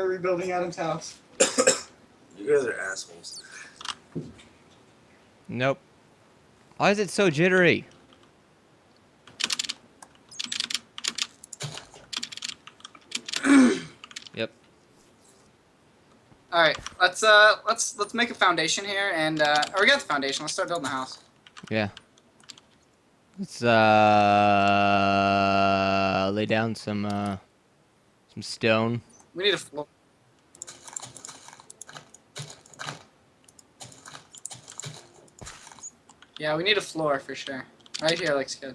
are rebuilding Adam's house. You guys are assholes. Nope. Why is it so jittery? Yep. All right, let's make a foundation here, and or we got the foundation. Let's start building the house. Yeah. Let's lay down some stone. We need a floor. Yeah, we need a floor for sure. Right here looks good.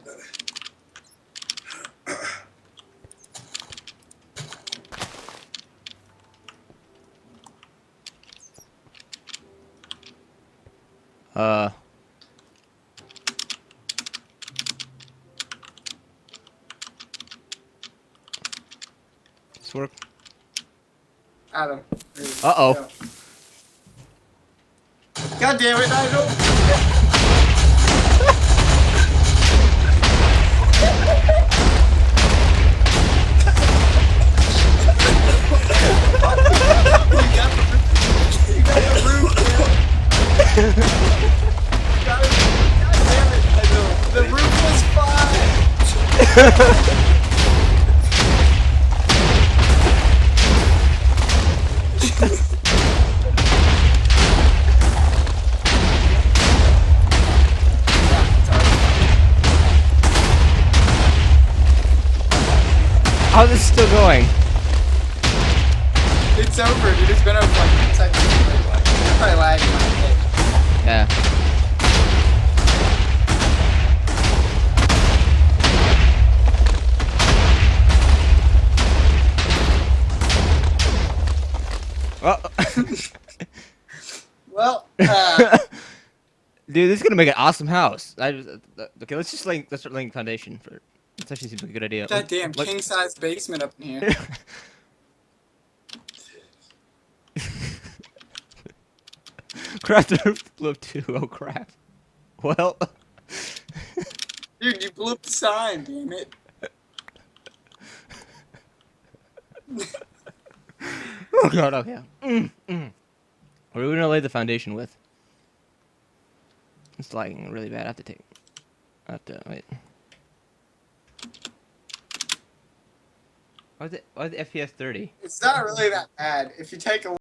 This work? Adam. Uh-oh. God damn it, Nigel! You got the roof, man. God damn it, Nigel. The roof was fine! How's it still going? It's over, dude. It's been over like 10 seconds. You're probably lagging my head. Yeah. Well, Well, dude, this is gonna make an awesome house. Okay, let's start laying foundation for. This actually seems like a good idea. goddamn Look- king-size basement up in here. Crap, the roof blew up too. Oh crap. Well. Dude, you blew up the sign, damn it. Oh god, okay. What are we gonna lay the foundation with? It's lagging really bad. I have to wait. Why is the FPS 30? It's not really that bad. If you take a